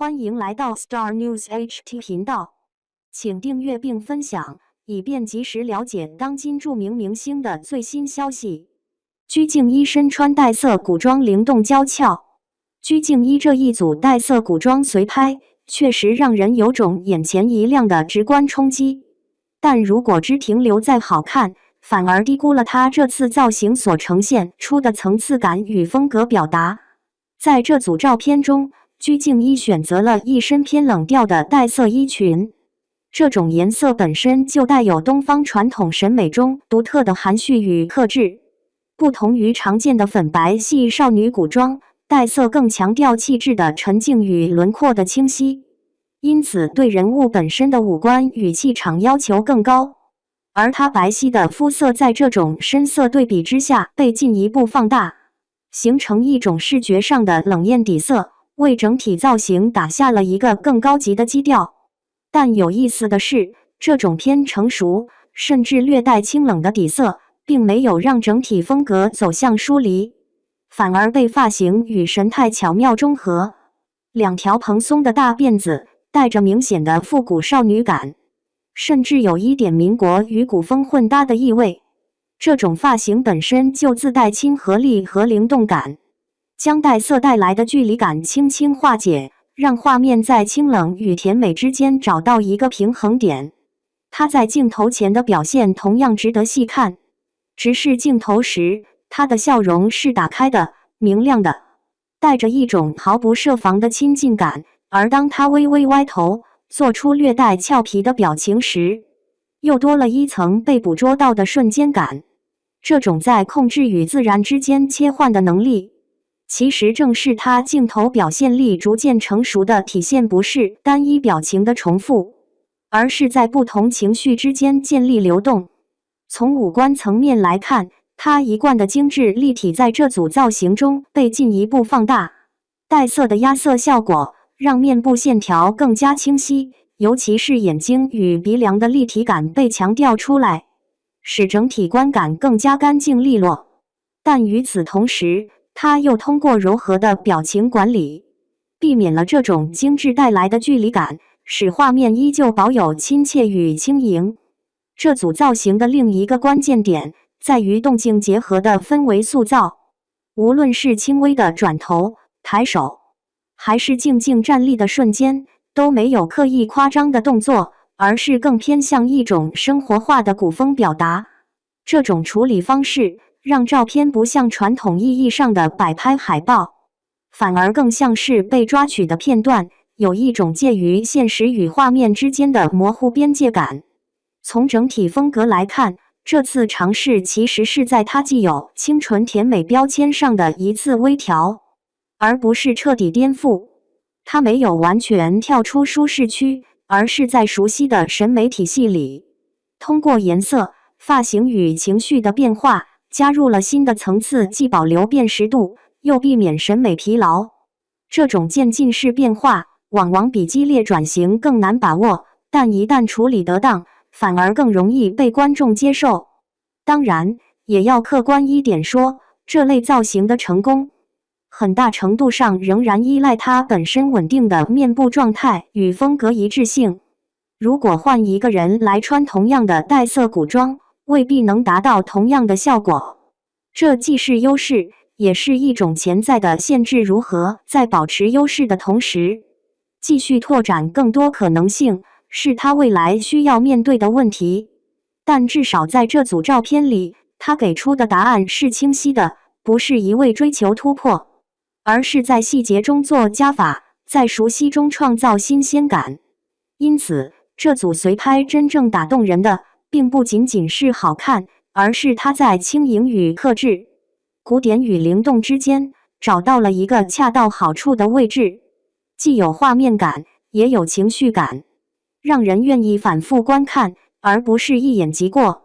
欢迎来到 Star News HT 频道，请订阅并分享，以便及时了解当今著名明星的最新消息。鞠婧祎身穿带色古装灵动娇俏，鞠婧祎这一组带色古装随拍，确实让人有种眼前一亮的直观冲击。但如果只停留在好看，反而低估了她这次造型所呈现出的层次感与风格表达。在这组照片中，鞠婧祎选择了一身偏冷调的带色衣裙，这种颜色本身就带有东方传统审美中独特的含蓄与克制。不同于常见的粉白系少女古装，带色更强调气质的沉静与轮廓的清晰，因此对人物本身的五官与气场要求更高。而她白皙的肤色在这种深色对比之下被进一步放大，形成一种视觉上的冷艳底色，为整体造型打下了一个更高级的基调。但有意思的是，这种偏成熟甚至略带清冷的底色并没有让整体风格走向疏离，反而被发型与神态巧妙中和。两条蓬松的大辫子带着明显的复古少女感，甚至有一点民国与古风混搭的意味。这种发型本身就自带亲和力和灵动感，将带色带来的距离感轻轻化解，让画面在清冷与甜美之间找到一个平衡点。她在镜头前的表现同样值得细看。直视镜头时，她的笑容是打开的、明亮的，带着一种毫不设防的亲近感。而当她微微歪头，做出略带俏皮的表情时，又多了一层被捕捉到的瞬间感。这种在控制与自然之间切换的能力，其实正是她镜头表现力逐渐成熟的体现，不是单一表情的重复，而是在不同情绪之间建立流动。从五官层面来看，她一贯的精致立体在这组造型中被进一步放大，带色的压色效果让面部线条更加清晰，尤其是眼睛与鼻梁的立体感被强调出来，使整体观感更加干净利落。但与此同时，她又通过柔和的表情管理，避免了这种精致带来的距离感，使画面依旧保有亲切与轻盈。这组造型的另一个关键点在于动静结合的氛围塑造，无论是轻微的转头、抬手，还是静静站立的瞬间，都没有刻意夸张的动作，而是更偏向一种生活化的古风表达。这种处理方式让照片不像传统意义上的摆拍海报，反而更像是被抓取的片段，有一种介于现实与画面之间的模糊边界感。从整体风格来看，这次尝试其实是在它既有清纯甜美标签上的一次微调，而不是彻底颠覆。它没有完全跳出舒适区，而是在熟悉的审美体系里，通过颜色、发型与情绪的变化，加入了新的层次，既保留辨识度，又避免审美疲劳。这种渐进式变化往往比激烈转型更难把握，但一旦处理得当，反而更容易被观众接受。当然，也要客观一点说，这类造型的成功，很大程度上仍然依赖它本身稳定的面部状态与风格一致性。如果换一个人来穿同样的带色古装，未必能达到同样的效果。这既是优势，也是一种潜在的限制。如何在保持优势的同时，继续拓展更多可能性，是他未来需要面对的问题。但至少在这组照片里，他给出的答案是清晰的，不是一味追求突破，而是在细节中做加法，在熟悉中创造新鲜感。因此，这组随拍真正打动人的，并不仅仅是好看，而是他在轻盈与克制、古典与灵动之间找到了一个恰到好处的位置，既有画面感，也有情绪感，让人愿意反复观看，而不是一眼即过。